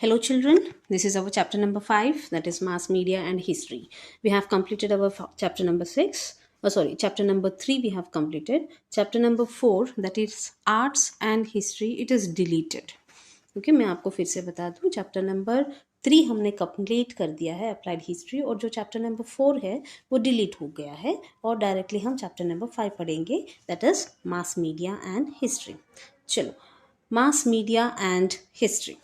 Hello, children. This is our chapter number 5, that is mass media and history. We have completed our chapter number 6. Chapter number 3 we have completed. Chapter number 4, that is arts and history, it is deleted. Okay मैं आपको फिर से बता दूं, chapter number 3 हमने complete कर दिया है अप्लाइड हिस्ट्री, और जो चैप्टर नंबर 4 है वो डिलीट हो गया है और डायरेक्टली हम चैप्टर नंबर 5 पढ़ेंगे, that is mass media and history. चलो, मास मीडिया एंड हिस्ट्री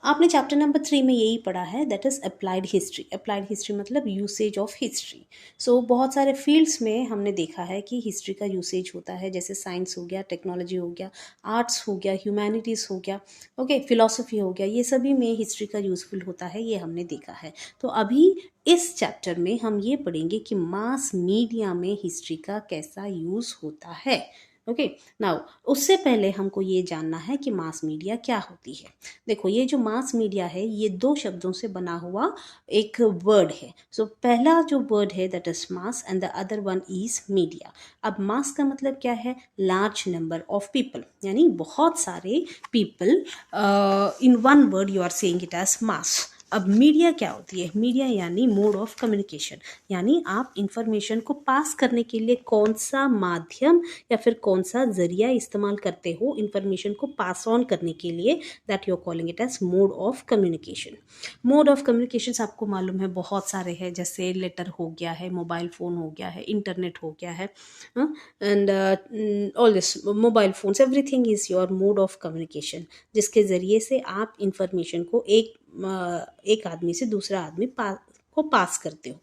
आपने चैप्टर नंबर 3 में यही पढ़ा है, that is applied history. Applied history मतलब यूसेज ऑफ हिस्ट्री. सो बहुत सारे फील्ड्स में हमने देखा है कि हिस्ट्री का यूसेज होता है, जैसे साइंस हो गया, टेक्नोलॉजी हो गया, आर्ट्स हो गया, ह्यूमैनिटीज़ हो गया, ओके, फिलोसफी हो गया, ये सभी में हिस्ट्री का यूज़फुल होता है, ये हमने देखा है. तो अभी इस चैप्टर में हम ये पढ़ेंगे कि मास मीडिया में हिस्ट्री का कैसा यूज़ होता है. ओके, नाउ उससे पहले हमको ये जानना है कि मास मीडिया क्या होती है. देखो, ये जो मास मीडिया है ये 2 शब्दों से बना हुआ एक वर्ड है. सो पहला जो वर्ड है that is mass and the other one is media. अब मास का मतलब क्या है? लार्ज नंबर ऑफ पीपल, यानी बहुत सारे people. In one word you are saying it as mass. अब मीडिया क्या होती है? मीडिया यानी मोड ऑफ कम्युनिकेशन, यानी आप इंफॉर्मेशन को पास करने के लिए कौन सा माध्यम या फिर कौन सा जरिया इस्तेमाल करते हो इंफॉर्मेशन को पास ऑन करने के लिए, that you are calling it as mode of communication. Mode of communication आपको मालूम है बहुत सारे हैं, जैसे लेटर हो गया है, मोबाइल फ़ोन हो गया है, इंटरनेट हो गया है, and all this mobile phones, everything is your mode of communication, जिसके ज़रिए से आप इंफॉर्मेशन को एक आदमी से दूसरा आदमी को पास करते हो.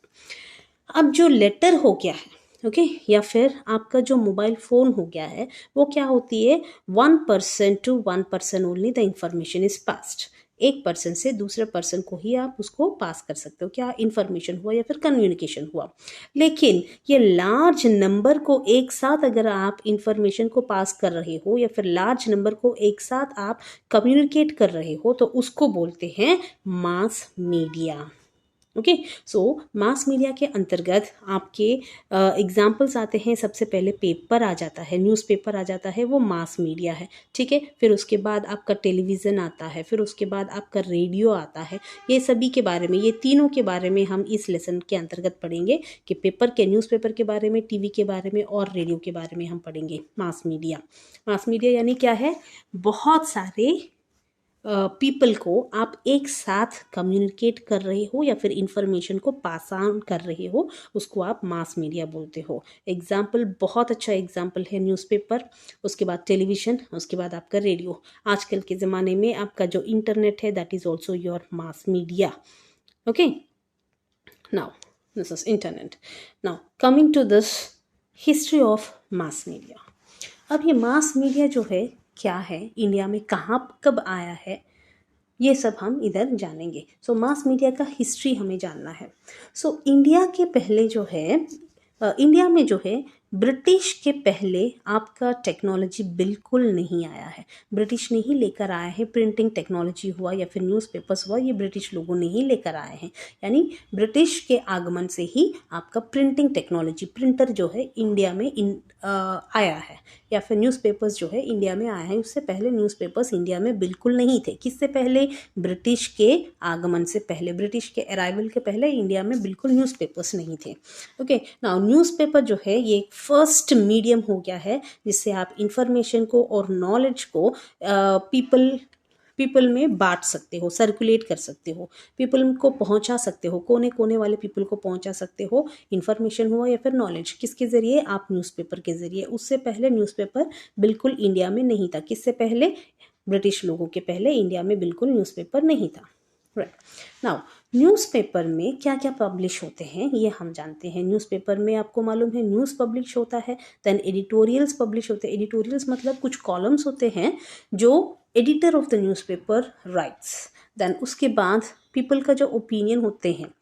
अब जो लेटर हो गया है, ओके, या फिर आपका जो मोबाइल फ़ोन हो गया है, वो क्या होती है? 1 person to 1 person only the information is passed. एक पर्सन से दूसरे पर्सन को ही आप उसको पास कर सकते हो, क्या इंफॉर्मेशन हुआ या फिर कम्युनिकेशन हुआ. लेकिन ये लार्ज नंबर को एक साथ अगर आप इंफॉर्मेशन को पास कर रहे हो या फिर लार्ज नंबर को एक साथ आप कम्युनिकेट कर रहे हो, तो उसको बोलते हैं मास मीडिया. ओके, सो मास मीडिया के अंतर्गत आपके एग्जाम्पल्स आते हैं. सबसे पहले पेपर आ जाता है, न्यूज़पेपर आ जाता है, वो मास मीडिया है, ठीक है. फिर उसके बाद आपका टेलीविज़न आता है, फिर उसके बाद आपका रेडियो आता है. ये सभी के बारे में, ये तीनों के बारे में हम इस लेसन के अंतर्गत पढ़ेंगे कि पेपर के, न्यूज़पेपर के बारे में, टीवी के बारे में और रेडियो के बारे में हम पढ़ेंगे. मास मीडिया, मास मीडिया यानी क्या है? बहुत सारे पीपल को आप एक साथ कम्युनिकेट कर रहे हो या फिर इंफॉर्मेशन को पास ऑन कर रहे हो, उसको आप मास मीडिया बोलते हो. एग्जाम्पल, बहुत अच्छा एग्जाम्पल है न्यूज़पेपर, उसके बाद टेलीविज़न, उसके बाद आपका रेडियो. आजकल के ज़माने में आपका जो इंटरनेट है that is also your mass media. Okay, now this is internet. Now coming to this history of mass media. अब ये मास मीडिया जो है क्या है, इंडिया में कहाँ कब आया है, ये सब हम इधर जानेंगे. सो मास मीडिया का हिस्ट्री हमें जानना है. सो इंडिया के पहले जो है, इंडिया में जो है, ब्रिटिश के पहले आपका टेक्नोलॉजी बिल्कुल नहीं आया है. ब्रिटिश ने ही लेकर आया है. प्रिंटिंग टेक्नोलॉजी हुआ या फिर न्यूज़पेपर्स हुआ, ये ब्रिटिश लोगों ने ही लेकर आए हैं. यानी ब्रिटिश के आगमन से ही आपका प्रिंटिंग टेक्नोलॉजी, प्रिंटर जो है इंडिया में आया है, या फिर न्यूज़पेपर्स जो है इंडिया में आया है. उससे पहले न्यूज़पेपर्स इंडिया में बिल्कुल नहीं थे. किससे पहले? ब्रिटिश के आगमन से पहले, ब्रिटिश के अराइवल के पहले इंडिया में बिल्कुल न्यूज़पेपर्स नहीं थे. ओके, नाउ न्यूज़पेपर जो है ये फर्स्ट मीडियम हो गया है जिससे आप इंफॉर्मेशन को और नॉलेज को पीपल में बांट सकते हो, सर्कुलेट कर सकते हो, पीपल को पहुंचा सकते हो, कोने कोने वाले पीपल को पहुंचा सकते हो. इंफॉर्मेशन हुआ या फिर नॉलेज, किसके ज़रिए? आप न्यूज़पेपर के ज़रिए. उससे पहले न्यूज़पेपर बिल्कुल इंडिया में नहीं था. किससे पहले? ब्रिटिश लोगों के पहले इंडिया में बिल्कुल न्यूज़पेपर नहीं था. राइट, नाउ न्यूज़पेपर में क्या क्या पब्लिश होते हैं ये हम जानते हैं. न्यूज़पेपर में आपको मालूम है न्यूज़ पब्लिश होता है, देन एडिटोरियल्स पब्लिश होते हैं. एडिटोरियल्स मतलब कुछ कॉलम्स होते हैं जो editor of the newspaper writes. Then उसके बाद पीपल का जो ओपिनियन होते हैं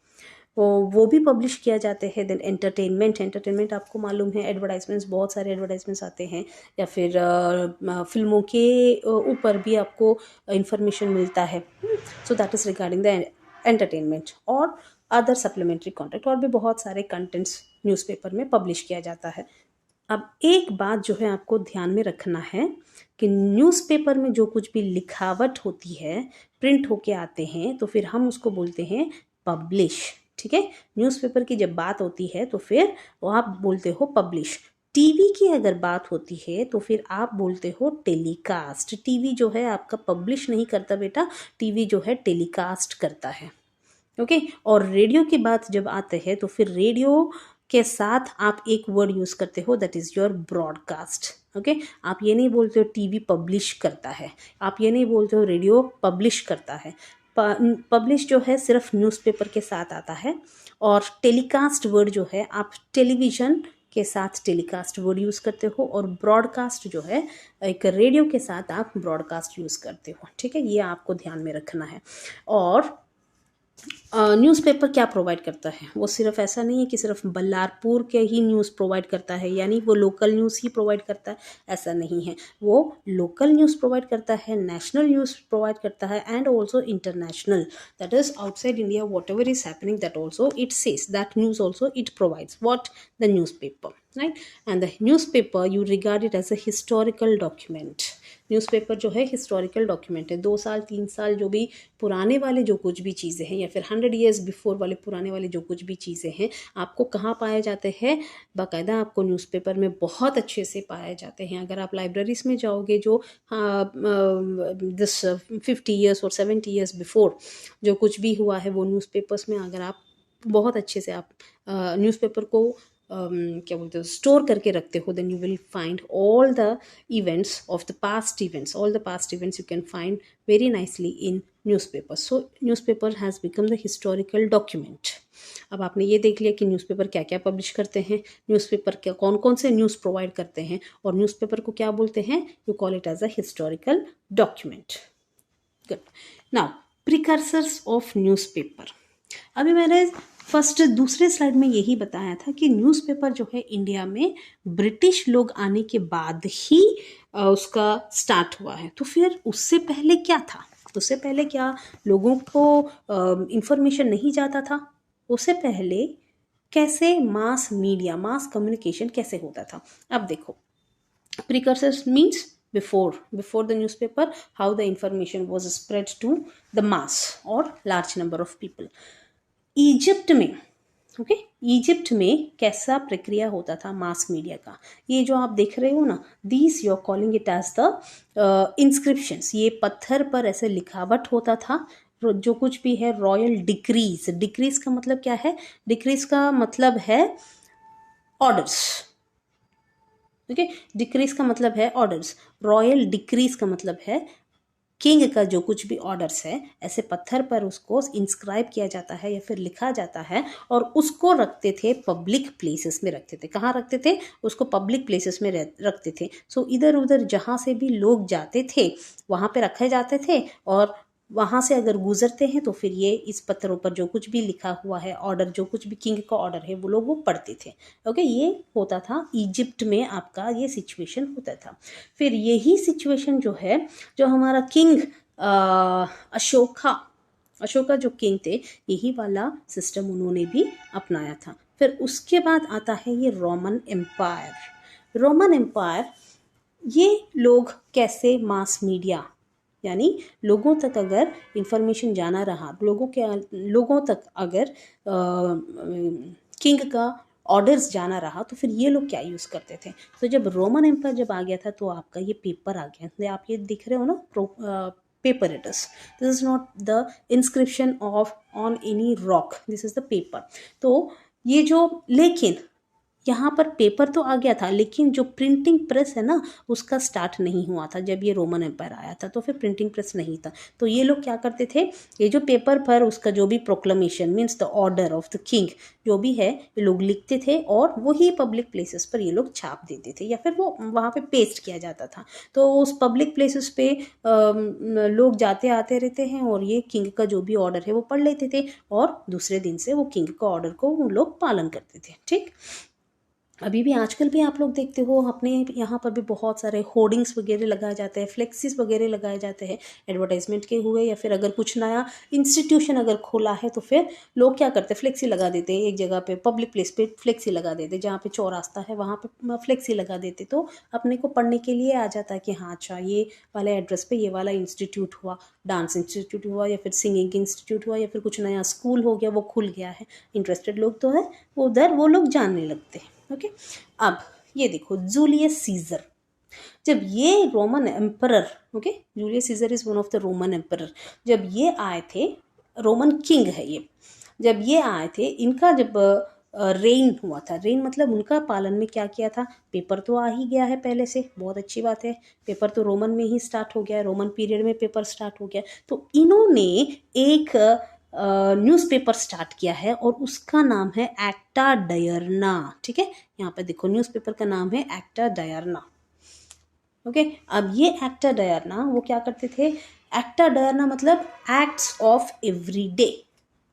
वो भी पब्लिश किया जाते हैं. देन एंटरटेनमेंट, एंटरटेनमेंट आपको मालूम है, एडवर्टाइजमेंट्स, बहुत सारे एडवर्टाइजमेंट्स आते हैं, या फिर फिल्मों के ऊपर भी आपको इंफॉर्मेशन मिलता है. So that is regarding the entertainment. और अदर सप्लीमेंट्री कंटेंट, और भी बहुत सारे कंटेंट्स न्यूज़पेपर में पब्लिश किया जाता है. अब एक बात जो है आपको ध्यान में रखना है कि न्यूज़पेपर में जो कुछ भी लिखावट होती है, प्रिंट होके आते हैं, तो फिर हम उसको बोलते हैं पब्लिश। ठीक है, न्यूज़पेपर की जब बात होती है तो फिर वो आप बोलते हो पब्लिश। टीवी की अगर बात होती है तो फिर आप बोलते हो टेलीकास्ट। टीवी जो है आपका पब्लिश नहीं करता बेटा, टीवी जो है टेलीकास्ट करता है। ओके, और रेडियो की बात जब आते हैं तो फिर रेडियो के साथ आप एक वर्ड यूज करते हो, that is your broadcast. Okay, आप ये नहीं बोलते हो टीवी पब्लिश करता है, आप ये नहीं बोलते हो रेडियो पब्लिश करता है। पब्लिश जो है सिर्फ न्यूज़पेपर के साथ आता है, और टेलीकास्ट वर्ड जो है आप टेलीविज़न के साथ टेलीकास्ट वर्ड यूज़ करते हो, और ब्रॉडकास्ट जो है एक रेडियो के साथ आप ब्रॉडकास्ट यूज़ करते हो। ठीक है, ये आपको ध्यान में रखना है। और न्यूज़पेपर क्या प्रोवाइड करता है, वो सिर्फ ऐसा नहीं है कि सिर्फ बल्लारपुर के ही न्यूज़ प्रोवाइड करता है, यानी वो लोकल न्यूज़ ही प्रोवाइड करता है, ऐसा नहीं है। वो लोकल न्यूज़ प्रोवाइड करता है, नेशनल न्यूज़ प्रोवाइड करता है, and also international, that is outside India whatever is happening, that also it says, that news also it provides what the newspaper, right. And the newspaper you regard it as a historical document. Newspaper जो है historical document है, 2 साल 3 साल जो भी पुराने वाले जो कुछ भी चीज़ें हैं, या फिर 100 ईयर्स बिफोर वाले पुराने वाले जो कुछ भी चीज़ें हैं, आपको कहाँ पाए जाते हैं, बाकायदा आपको न्यूज़पेपर में बहुत अच्छे से पाए जाते हैं। अगर आप लाइब्रेरीज में जाओगे जो दिस 50 ईयर्स और 70 ईयर्स बिफोर जो कुछ भी हुआ है, वो न्यूज़पेपर्स में अगर आप बहुत अच्छे से आप न्यूज़पेपर को क्या बोलते हो स्टोर करके रखते हो, then you will find all the events of the past events, all the past events you can find very nicely in newspaper. So newspaper has become the historical document. अब आपने ये देख लिया कि न्यूज़पेपर क्या क्या पब्लिश करते हैं, न्यूज़पेपर क्या कौन कौन से न्यूज़ प्रोवाइड करते हैं, और न्यूज़पेपर को क्या बोलते हैं, you call it as a historical document. Good. Now precursors of newspaper. अभी मैंने फर्स्ट दूसरे स्लाइड में यही बताया था कि न्यूज़पेपर जो है इंडिया में ब्रिटिश लोग आने के बाद ही उसका स्टार्ट हुआ है। तो फिर उससे पहले क्या था, उससे पहले क्या लोगों को इंफॉर्मेशन नहीं जाता था? उससे पहले कैसे मास मीडिया, मास कम्युनिकेशन कैसे होता था? अब देखो, precursors means before the newspaper, how the information was spread to the mass or large number of people. Egypt में, ओके, इजिप्ट में कैसा प्रक्रिया होता था मास मीडिया का? ये जो आप देख रहे हो ना, this you are calling it as the inscriptions. ये पत्थर पर ऐसे लिखावट होता था, जो कुछ भी है रॉयल डिक्रीज। डिक्रीज का मतलब क्या है? डिक्रीज का मतलब है ऑर्डर्स। ओके, डिक्रीज का मतलब है ऑर्डर्स, रॉयल डिक्रीज का मतलब है किंग का जो कुछ भी ऑर्डर्स है, ऐसे पत्थर पर उसको इंस्क्राइब किया जाता है या फिर लिखा जाता है, और उसको रखते थे पब्लिक प्लेसेस में रखते थे। कहाँ रखते थे? उसको पब्लिक प्लेसेस में रखते थे। सो इधर उधर जहाँ से भी लोग जाते थे वहाँ पे रखे जाते थे, और वहाँ से अगर गुजरते हैं तो फिर ये इस पत्थरों पर जो कुछ भी लिखा हुआ है ऑर्डर, जो कुछ भी किंग का ऑर्डर है, वो लोग वो पढ़ते थे। ओके, ये होता था इजिप्ट में, आपका ये सिचुएशन होता था। फिर यही सिचुएशन जो है, जो हमारा किंग अशोका जो किंग थे, यही वाला सिस्टम उन्होंने भी अपनाया था। फिर उसके बाद आता है ये रोमन एम्पायर। रोमन एम्पायर, ये लोग कैसे मास मीडिया, यानी लोगों तक अगर इंफॉर्मेशन जाना रहा, लोगों तक अगर किंग का ऑर्डर्स जाना रहा, तो फिर ये लोग क्या यूज़ करते थे? तो जब रोमन एम्पायर जब आ गया था, तो आपका ये पेपर आ गया। आप ये दिख रहे हो ना, paper it is, this is not the inscription of on any rock, this is the paper. तो ये जो, लेकिन यहाँ पर पेपर तो आ गया था, लेकिन जो प्रिंटिंग प्रेस है ना, उसका स्टार्ट नहीं हुआ था। जब ये रोमन एम्पायर आया था तो फिर प्रिंटिंग प्रेस नहीं था। तो ये लोग क्या करते थे, ये जो पेपर पर उसका जो भी proclamation means the order of the king जो भी है, ये लोग लिखते थे, और वही पब्लिक प्लेसेस पर ये लोग छाप देते थे, या फिर वो वहाँ पे पेस्ट किया जाता था। तो उस पब्लिक प्लेसेस पे लोग जाते आते रहते हैं, और ये किंग का जो भी ऑर्डर है वो पढ़ लेते थे, और दूसरे दिन से वो किंग का ऑर्डर को वो लोग पालन करते थे। ठीक। अभी भी आजकल भी आप लोग देखते हो अपने यहाँ पर भी बहुत सारे होर्डिंग्स वगैरह लगाए जाते हैं, फ्लेक्सिस वगैरह लगाए जाते हैं एडवर्टाइजमेंट के हुए, या फिर अगर कुछ नया इंस्टीट्यूशन अगर खोला है तो फिर लोग क्या करते हैं, फ्लेक्सी लगा देते हैं। एक जगह पे पब्लिक प्लेस पे फ्लेक्सी लगा देते, जहाँ पे चौरास्ता है वहाँ पे फ्लेक्सी लगा देते, तो अपने को पढ़ने के लिए आ जाता है कि हाँ अच्छा ये वाले एड्रेस पे ये वाला इंस्टीट्यूट हुआ, डांस इंस्टीट्यूट हुआ, या फिर सिंगिंग इंस्टीट्यूट हुआ, या फिर कुछ नया स्कूल हो गया, वो खुल गया है। इंटरेस्टेड लोग तो है वो उधर वो लोग जानने लगते हैं। ओके, अब ये देखो जूलियस सीजर, जब ये Roman emperor, okay, Julius Caesar is one of the Roman emperor, जब ये आए थे, रोमन किंग है ये, जब ये आए थे, इनका जब रेन हुआ था, रेन मतलब उनका पालन में क्या किया था, पेपर तो आ ही गया है पहले से, बहुत अच्छी बात है, पेपर तो रोमन में ही स्टार्ट हो गया है, रोमन पीरियड में पेपर स्टार्ट हो गया, तो इन्होंने एक न्यूज़पेपर स्टार्ट किया है और उसका नाम है एक्टा डायरना। ठीक है, यहाँ पे देखो न्यूज़पेपर का नाम है एक्टा डायरना। ओके, अब ये एक्टा डायरना वो क्या करते थे, एक्टा डायरना मतलब acts of every day.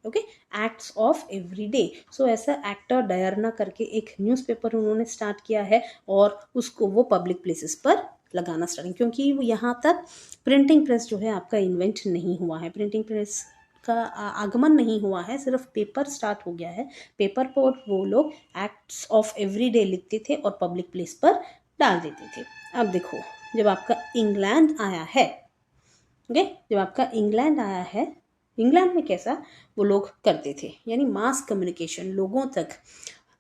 Okay, acts of every day, so ऐसा एक्टा डायरना करके एक न्यूज़पेपर उन्होंने स्टार्ट किया है और उसको वो पब्लिक प्लेसेस पर लगाना स्टार्ट, क्योंकि यहाँ तक प्रिंटिंग प्रेस जो है आपका इन्वेंट नहीं हुआ है, प्रिंटिंग प्रेस का आगमन नहीं हुआ है, सिर्फ पेपर स्टार्ट हो गया है। पेपर पर वो लोग एक्ट्स ऑफ एवरी डे लिखते थे और पब्लिक प्लेस पर डाल देते थे। अब देखो, जब आपका इंग्लैंड आया है, ओके, जब आपका इंग्लैंड आया है, इंग्लैंड में कैसा वो लोग करते थे, यानी मास कम्युनिकेशन, लोगों तक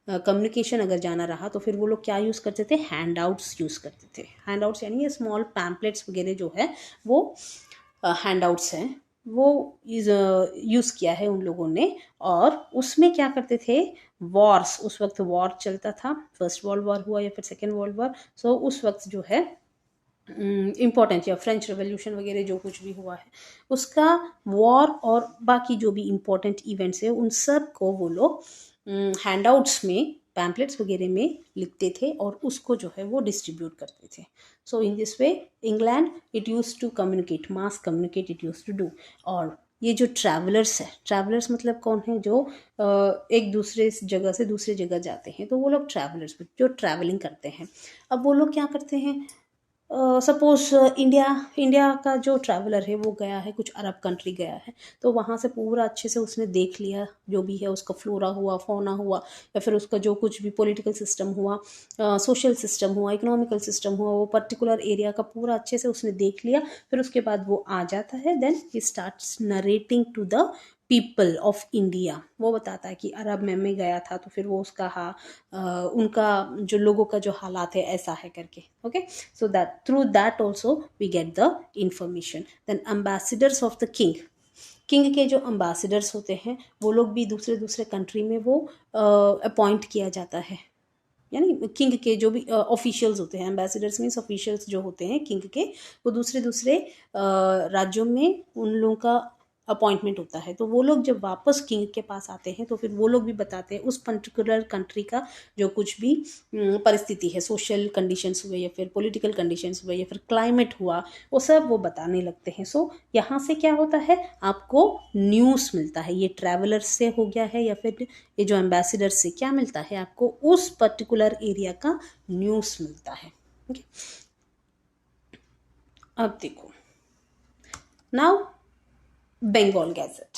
कम्युनिकेशन अगर जाना रहा तो फिर वो लोग क्या यूज़ करते थे, हैंड आउट्स यूज़ करते थे। हैंड आउट्स यानी ये स्मॉल पैम्पलेट्स वगैरह जो है वो हैंड आउट्स हैं, वो यूज़ किया है उन लोगों ने। और उसमें क्या करते थे, वॉर्स, उस वक्त वॉर चलता था, फर्स्ट वर्ल्ड वॉर हुआ या फिर सेकेंड वर्ल्ड वॉर, सो उस वक्त जो है इम्पोर्टेंट, या फ्रेंच रेवोल्यूशन वगैरह जो कुछ भी हुआ है उसका, वॉर और बाकी जो भी इम्पोर्टेंट इवेंट्स है उन सब को वो लोग हैंडआउट्स में, पैम्पलेट्स वगैरह में लिखते थे और उसको जो है वो डिस्ट्रीब्यूट करते थे। So in this way England it use to communicate, mass communicate it use to do. और ये जो ट्रैवलर्स है, ट्रैवलर्स मतलब कौन है, जो एक दूसरे जगह से दूसरे जगह जाते हैं, तो वो लोग ट्रैवलर्स, जो ट्रैवलिंग करते हैं। अब वो लोग क्या करते हैं, सपोज इंडिया इंडिया का जो ट्रैवलर है वो गया है कुछ अरब कंट्री गया है, तो वहाँ से पूरा अच्छे से उसने देख लिया जो भी है, उसका फ्लोरा हुआ, फौना हुआ, या फिर उसका जो कुछ भी पॉलिटिकल सिस्टम हुआ, सोशल सिस्टम हुआ, इकोनॉमिकल सिस्टम हुआ, वो पर्टिकुलर एरिया का पूरा अच्छे से उसने देख लिया। फिर उसके बाद वो आ जाता है, then he starts narrating to the people of India, वो बताता है कि अरब में मैं गया था तो फिर वो उसका उनका जो लोगों का जो हालात है ऐसा है करके। Okay, so that through that also we get the information. Then ambassadors of the king, king के जो अम्बासिडर्स होते हैं वो लोग भी दूसरे दूसरे कंट्री में वो अपॉइंट किया जाता है, यानी किंग के जो भी ऑफिशियल्स होते हैं, एम्बेसडर्स मीन्स ऑफिशियल्स जो होते हैं किंग के, वो दूसरे दूसरे राज्यों में उन लोगों का अपॉइंटमेंट होता है, तो वो लोग जब वापस किंग के पास आते हैं तो फिर वो लोग भी बताते हैं उस पर्टिकुलर कंट्री का जो कुछ भी परिस्थिति है, सोशल कंडीशंस हुए या फिर पॉलिटिकल कंडीशंस हुए या फिर क्लाइमेट हुआ, वो सब वो बताने लगते हैं। सो यहाँ से क्या होता है, आपको न्यूज़ मिलता है, ये ट्रैवलर से हो गया है या फिर ये जो एम्बेसडर से क्या मिलता है, आपको उस पर्टिकुलर एरिया का न्यूज़ मिलता है। ओके, अब देखो, नाउ बंगाल गैजेट।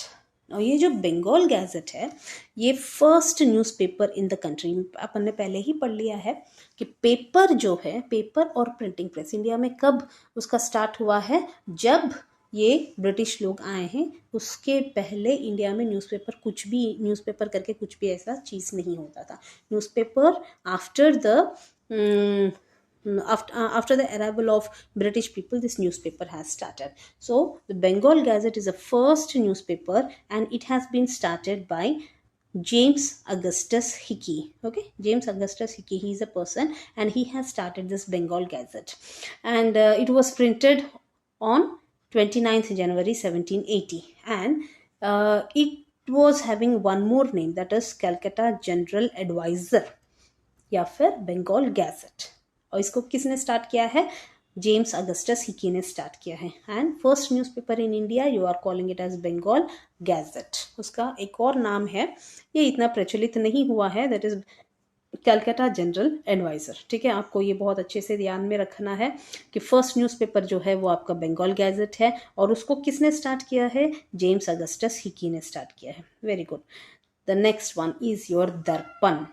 और ये जो बंगाल गैजेट है ये first newspaper in the country, अपन ने पहले ही पढ़ लिया है कि पेपर जो है, पेपर और प्रिंटिंग प्रेस इंडिया में कब उसका स्टार्ट हुआ है, जब ये ब्रिटिश लोग आए हैं, उसके पहले इंडिया में न्यूज़पेपर कुछ भी, न्यूज़पेपर करके कुछ भी ऐसा चीज़ नहीं होता था। Newspaper after the after the arrival of British people, this newspaper has started. So the Bengal Gazette is the first newspaper and it has been started by James Augustus Hickey. Okay, James Augustus Hickey, he is a person and he has started this Bengal Gazette, and it was printed on 29th January 1780, and it was having one more name, that is Calcutta General Advisor या फिर Bengal gadget. और इसको किसने start किया है, James Augustus Hicky ने start किया है। And first newspaper in India you are calling it as Bengal Gazette. उसका एक और नाम है, ये इतना प्रचलित नहीं हुआ है, that is Calcutta General Adviser. ठीक है, आपको ये बहुत अच्छे से ध्यान में रखना है कि फर्स्ट न्यूज़पेपर जो है वो आपका बंगाल गैजेट है, और उसको किसने स्टार्ट किया है? जेम्स अगस्टस हिकी ने स्टार्ट किया है। Very good. The next one is your दर्पण।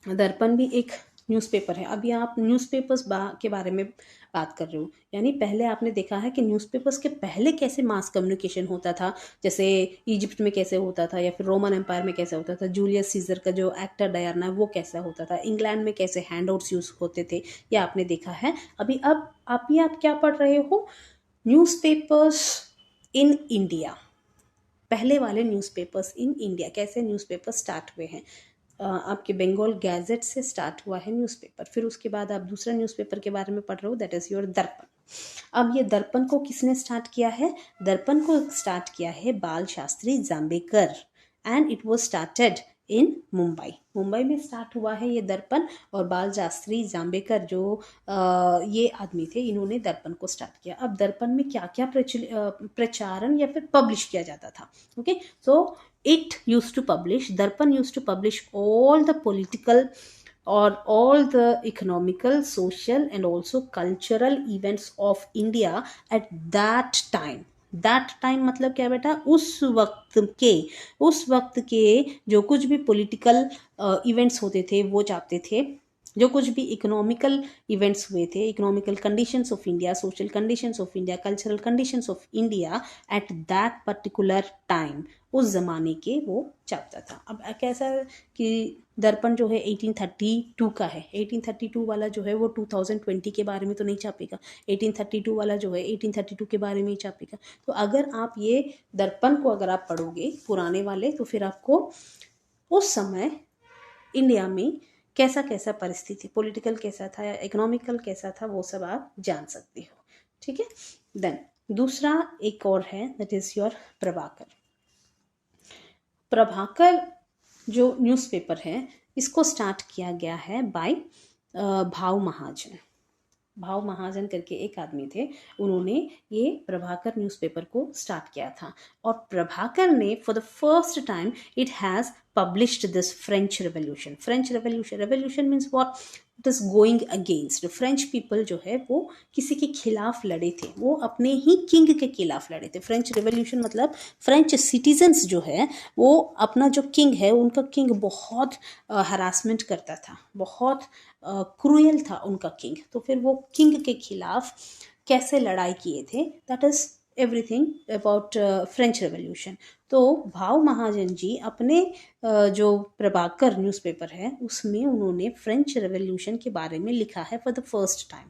दर्पण भी एक न्यूज़पेपर है। अभी आप न्यूज़पेपर्स के बारे में बात कर रहे हो, यानी पहले आपने देखा है कि न्यूज़पेपर्स के पहले कैसे मास कम्युनिकेशन होता था, जैसे इजिप्ट में कैसे होता था, या फिर रोमन एम्पायर में कैसे होता था, जूलियस सीजर का जो एक्टर डायना वो कैसा होता था, इंग्लैंड में कैसे हैंडआउट्स यूज होते थे, ये आपने देखा है। अभी अब आप क्या पढ़ रहे हो? Newspapers in India. पहले वाले न्यूज़पेपर्स इन इंडिया, कैसे न्यूज़पेपर स्टार्ट हुए हैं। आपके बंगाल गैजेट से स्टार्ट हुआ है न्यूज़पेपर, फिर उसके बाद आप दूसरा न्यूज़पेपर के बारे में पढ़ रहे हो, दैट इज़ योर दर्पण। अब ये दर्पण को किसने स्टार्ट किया है? दर्पण को स्टार्ट किया है Bal Shastri Jambhekar, and it was started in Mumbai. Mumbai में स्टार्ट हुआ है ये दर्पण, और बाल शास्त्री जाम्बेकर जो ये आदमी थे, इन्होंने दर्पण को स्टार्ट किया। अब दर्पण में क्या क्या प्रचारण या फिर पब्लिश किया जाता था? Okay, so it used to publish, Darpan used to publish all the political or all the economical, social and also cultural events of India at that time. That time मतलब क्या बेटा? उस वक्त के जो कुछ भी पॉलिटिकल इवेंट्स होते थे वो चाहते थे, जो कुछ भी इकोनॉमिकल इवेंट्स हुए थे, economical conditions of India, social conditions of India, cultural conditions of India at that particular time, उस ज़माने के वो चाहता था। अब कैसा कि दर्पण जो है 1832 का है, 1832 वाला जो है वो 2020 के बारे में तो नहीं छापेगा, 1832 वाला जो है 1832 के बारे में ही छापेगा। तो अगर आप ये दर्पण को अगर आप पढ़ोगे पुराने वाले, तो फिर आपको उस समय इंडिया में कैसा कैसा परिस्थिति, पॉलिटिकल कैसा था या इकोनॉमिकल कैसा था, वो सब आप जान सकते हो। ठीक है, देन दूसरा एक और है, that is your Prabhakar. Prabhakar जो न्यूज़पेपर है, इसको स्टार्ट किया गया है बाय भाव महाजन। भाव महाजन करके एक आदमी थे, उन्होंने ये प्रभाकर न्यूज़पेपर को स्टार्ट किया था। और प्रभाकर ने for the first time it has published this French revolution. French revolution, revolution means what? It is going against French people, जो है वो किसी के खिलाफ लड़े थे, वो अपने ही किंग के खिलाफ लड़े थे। फ्रेंच रेवोल्यूशन मतलब फ्रेंच सिटीजन्स जो है वो अपना जो किंग है, उनका किंग बहुत हरासमेंट करता था, बहुत क्रूएल था उनका किंग। तो फिर वो किंग के खिलाफ कैसे लड़ाई किए थे, that is everything about French revolution. तो भाव महाजन जी अपने जो प्रभाकर न्यूज़पेपर है उसमें उन्होंने फ्रेंच रेवोल्यूशन के बारे में लिखा है for the first time.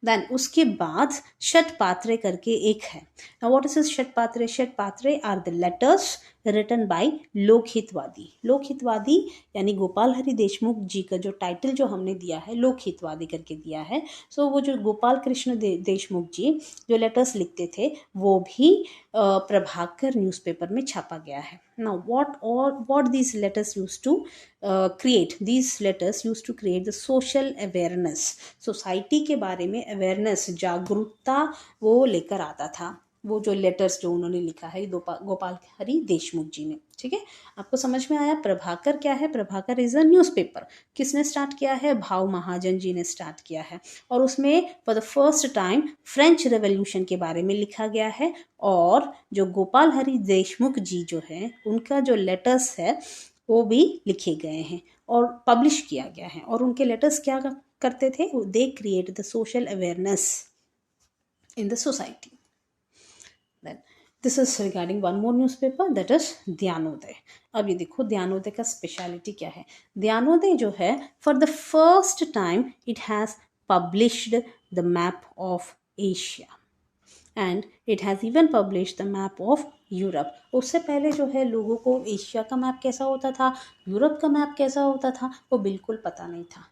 Then उसके बाद षटपात्रे करके एक है। Now what is Shatpatre? Shatpatre are the letters written by Lokhitwadi. Lokhitwadi यानी गोपाल हरि देशमुख जी का जो टाइटल जो हमने दिया है लोकहितवादी करके दिया है। सो वो जो गोपाल कृष्ण देशमुख जी जो लेटर्स लिखते थे वो भी प्रभाकर न्यूज़पेपर में छापा गया है। Now what these letters used to create? These letters used to create the social awareness. Society के बारे में अवेयरनेस, जागरूकता वो लेकर आता था, वो जो लेटर्स जो उन्होंने लिखा है गोपाल हरि देशमुख जी ने। ठीक है, आपको समझ में आया? प्रभाकर क्या है? Prabhakar is a newspaper. किसने स्टार्ट किया है? भाव महाजन जी ने स्टार्ट किया है, और उसमें for the first time French revolution के बारे में लिखा गया है। और जो गोपाल हरि देशमुख जी जो है उनका जो लेटर्स है वो भी लिखे गए हैं और पब्लिश किया गया है। और उनके लेटर्स क्या करते थे? They create the social awareness in the society. Then this is regarding one more newspaper, that is ध्यानोदय। अब ये देखो ध्यानोदय का स्पेशलिटी क्या है। ध्यानोदय जो है for the first time it has published the map of Asia and it has even publish the map of Europe. उससे पहले जो है लोगों को एशिया का मैप कैसा होता था, यूरोप का मैप कैसा होता था, वो बिल्कुल पता नहीं था।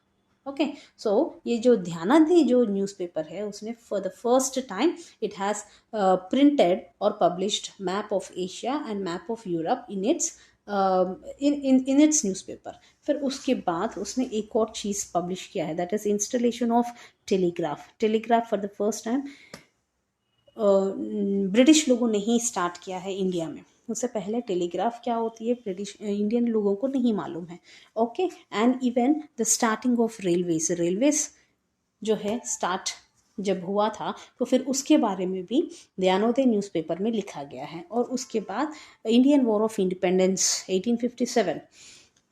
ओके, सो ये जो ध्यानोदय जो न्यूज़पेपर है उसने for the first time it has printed और published map of Asia and map of Europe in its in its newspaper. फिर उसके बाद उसने एक और चीज़ पब्लिश किया है, that is installation of telegraph. Telegraph for the first time British लोगों ने ही स्टार्ट किया है इंडिया में। उससे पहले टेलीग्राफ क्या होती है ब्रिटिश इंडियन लोगों को नहीं मालूम है। Okay, and even the starting of railways जो है स्टार्ट जब हुआ था तो फिर उसके बारे में भी ज्ञानोदय न्यूज़पेपर में लिखा गया है। और उसके बाद इंडियन वॉर ऑफ इंडिपेंडेंस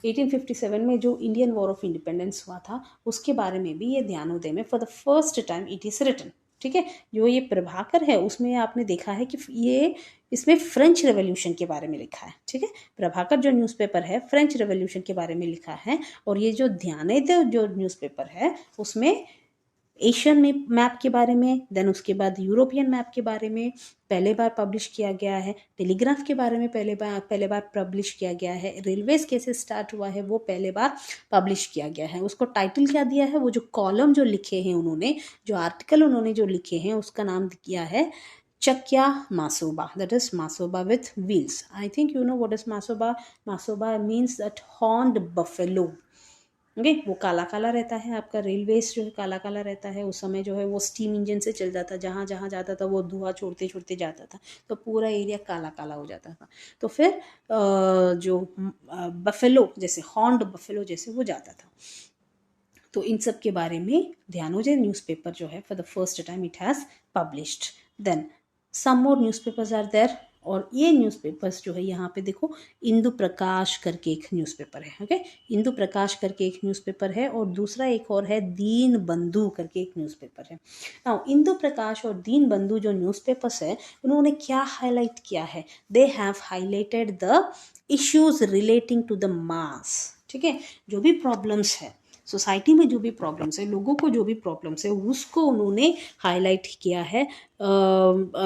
1857 में जो इंडियन वॉर ऑफ इंडिपेंडेंस हुआ था उसके बारे में भी ये ज्ञानोदय में for the first time it is written. ठीक है, जो ये प्रभाकर है उसमें आपने देखा है कि ये इसमें फ्रेंच रेवोल्यूशन के बारे में लिखा है। ठीक है, प्रभाकर जो न्यूज़पेपर है फ्रेंच रेवोल्यूशन के बारे में लिखा है। और ये जो ज्ञानोदय जो न्यूज़पेपर है उसमें एशियन मैप के बारे में, देन उसके बाद यूरोपियन मैप के बारे में पहले बार पब्लिश किया गया है। टेलीग्राफ के बारे में पहले बार पब्लिश किया गया है। रेलवेज कैसे स्टार्ट हुआ है वो पहले बार पब्लिश किया गया है। उसको टाइटल क्या दिया है, वो जो कॉलम जो लिखे हैं उन्होंने, जो आर्टिकल उन्होंने जो लिखे हैं उसका नाम किया है Chakya Masoba, that is Masoba with wheels. I think you know what is Masoba. Masoba means that horned buffalo. Okay, वो काला काला रहता है, आपका रेलवेज जो है काला काला रहता है। उस समय जो है वो स्टीम इंजन से चलता था, जहाँ जहाँ जाता था वो धुआं छोड़ते छोड़ते जाता था, तो पूरा एरिया काला काला हो जाता था। तो फिर जो बफेलो जैसे हॉर्न्ड बफेलो जैसे वो जाता था। तो इन सब के बारे में ध्यानोदय न्यूज़पेपर जो है for the first time it has published. Then some more newspapers are there. और ये न्यूज़पेपर्स जो है यहाँ पे देखो, इंदु प्रकाश करके एक न्यूज़पेपर है। ओके, इंदु प्रकाश करके एक न्यूज़पेपर है और दूसरा एक और है दीन बंधु करके एक न्यूज़पेपर है। नाउ इंदु प्रकाश और दीन बंधु जो न्यूज़पेपर्स है उन्होंने क्या हाईलाइट किया है, they have highlighted the issues relating to the mass. ठीक है, जो भी प्रॉब्लम्स है सोसाइटी में, जो भी प्रॉब्लम्स है, लोगों को जो भी प्रॉब्लम्स है उसको उन्होंने हाईलाइट किया है।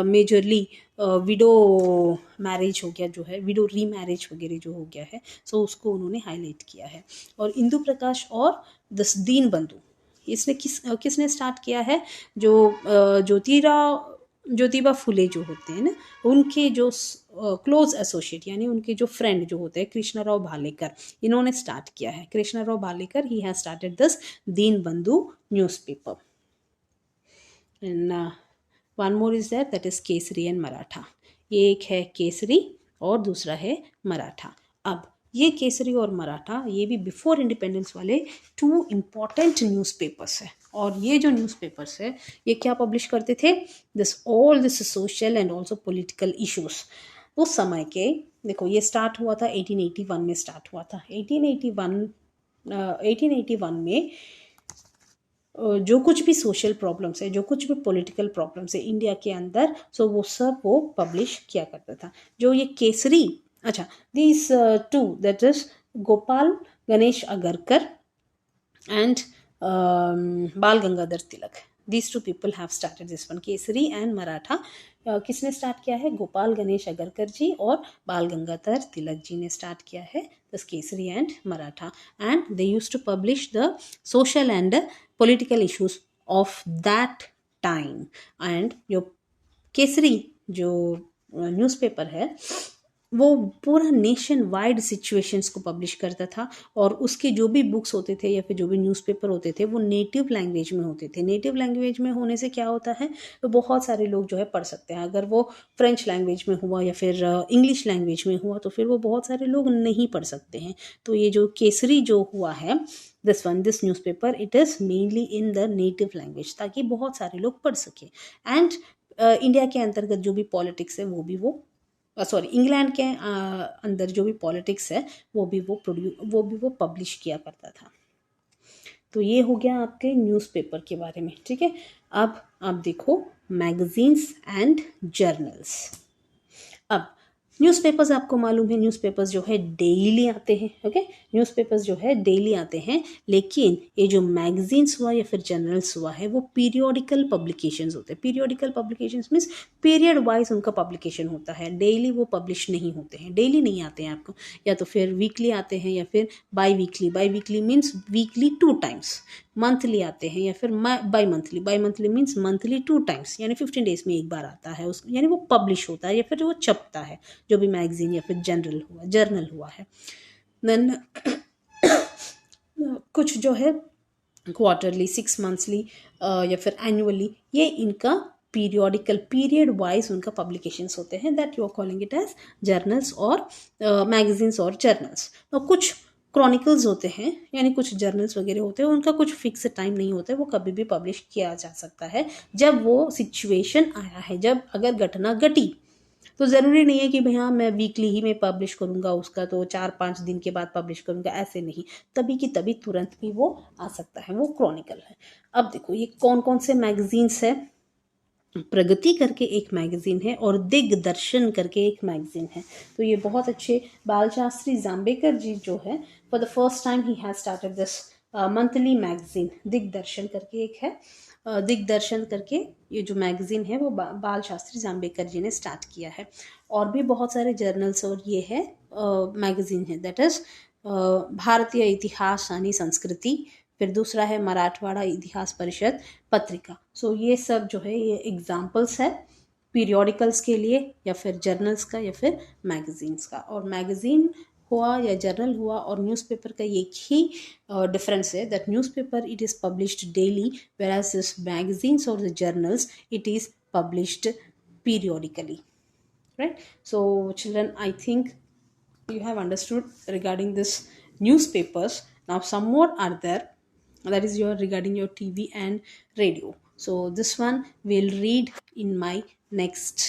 मेजरली विडो मैरिज हो गया जो है, विडो रीमैरिज वगैरह जो हो गया है, सो उसको उन्होंने हाईलाइट किया है। और इंदु प्रकाश और दीन बंधु इसने किसने स्टार्ट किया है, जो ज्योतिबा फुले जो होते हैं ना, उनके जो क्लोज एसोसिएट यानी उनके जो फ्रेंड जो होते हैं कृष्णराव भालेकर, इन्होंने स्टार्ट किया है। Krishnarao Bhalekar he has started this दीन बंधु newspaper. And one more is that, that is Kesari and Maratha. ये एक है केसरी और दूसरा है मराठा। अब ये केसरी और मराठा ये भी बिफोर इंडिपेंडेंस वाले टू इम्पॉर्टेंट न्यूज़पेपर्स है। और ये जो न्यूज़पेपर्स है ये क्या पब्लिश करते थे, all this social and also political issues. उस समय के देखो ये स्टार्ट हुआ था 1881 में स्टार्ट हुआ था। 1881 में जो कुछ भी सोशल प्रॉब्लम्स है, जो कुछ भी पॉलिटिकल प्रॉब्लम्स है इंडिया के अंदर, सो वो सब वो पब्लिश किया करता था। जो ये केसरी, अच्छा this two, that is Gopal Ganesh Agarkar and Bal Gangadhar Tilak, these two people have started this one, Kesari and Maratha. किसने स्टार्ट किया है, गोपाल गणेश अगरकर जी और बाल गंगाधर तिलक जी ने स्टार्ट किया है this Kesari and Maratha. And they used to publish the social and political issues of that time. And जो केसरी जो न्यूज़पेपर है वो पूरा नेशन वाइड सिचुएशंस को पब्लिश करता था। और उसके जो भी बुक्स होते थे या फिर जो भी न्यूज़पेपर होते थे वो नेटिव लैंग्वेज में होते थे। नेटिव लैंग्वेज में होने से क्या होता है, तो बहुत सारे लोग जो है पढ़ सकते हैं। अगर वो फ्रेंच लैंग्वेज में हुआ या फिर इंग्लिश लैंग्वेज में हुआ तो फिर वो बहुत सारे लोग नहीं पढ़ सकते हैं। तो ये जो केसरी जो हुआ है this newspaper, it is mainly in the native language, ताकि बहुत सारे लोग पढ़ सकें। एंड इंडिया के अंतर्गत जो भी पॉलिटिक्स है वो भी वो इंग्लैंड के अंदर जो भी पॉलिटिक्स है वो भी वो पब्लिश किया करता था। तो ये हो गया आपके न्यूज़पेपर के बारे में। ठीक है, अब आप देखो मैगजीन्स एंड जर्नल्स। अब न्यूज़पेपर्स आपको मालूम है, न्यूज़पेपर्स जो है डेली आते हैं। ओके, न्यूज़पेपर्स जो है डेली आते हैं, लेकिन ये जो मैगजीन्स हुआ या फिर जर्नल्स हुआ है वो पीरियोडिकल पब्लिकेशंस होते हैं। Periodical publications means period wise उनका पब्लिकेशन होता है, डेली वो पब्लिश नहीं होते हैं, डेली नहीं आते हैं आपको, या तो फिर वीकली आते हैं या फिर by weekly means weekly 2 times, monthly आते हैं या फिर by monthly means monthly 2 times, यानी 15 डेज में एक बार आता है उस, यानी वो पब्लिश होता है या फिर वो छपता है, जो भी मैगजीन या फिर जर्नल हुआ है। देन कुछ जो है क्वार्टरली, 6 मंथली या फिर एनुअली, ये इनका पीरियोडिकल पीरियड वाइज उनका पब्लिकेशंस होते हैं, that you are calling it as journals और मैगजीन्स और जर्नल्स। और कुछ क्रॉनिकल्स होते हैं, यानी कुछ जर्नल्स वगैरह होते हैं, उनका कुछ फिक्स टाइम नहीं होता है, वो कभी भी पब्लिश किया जा सकता है जब वो सिचुएशन आया है, जब अगर घटना घटी। तो ज़रूरी नहीं है कि भैया मैं वीकली ही में पब्लिश करूँगा उसका, तो 4-5 दिन के बाद पब्लिश करूँगा, ऐसे नहीं, तभी की तभी तुरंत भी वो आ सकता है, वो क्रॉनिकल है। अब देखो ये कौन कौन से मैगजीन्स है। प्रगति करके एक मैगजीन है और दिग्दर्शन करके एक मैगजीन है। तो ये बहुत अच्छे बाल शास्त्री जाम्बेकर जी जो है, for the first time he has started this monthly magazine. दिग्दर्शन करके एक है, दिग्दर्शन करके ये जो मैगजीन है वो बाल शास्त्री जाम्बेकर जी ने स्टार्ट किया है। और भी बहुत सारे जर्नल्स और ये है मैगजीन है, दैट इज भारतीय इतिहास यानी संस्कृति, फिर दूसरा है मराठवाड़ा इतिहास परिषद पत्रिका। सो ये सब जो है ये एग्जाम्पल्स है पीरियोडिकल्स के लिए, या फिर जर्नल्स का, या फिर मैगजीन्स का। और मैगजीन हुआ या जर्नल हुआ और न्यूज़पेपर का एक ही डिफरेंस है, that newspaper it is published daily, whereas this magazines or the journals it is published periodically, right? So children, I think you have understood regarding this newspapers. Now some more are there, that is your regarding your TV and radio. So this one we'll read in my next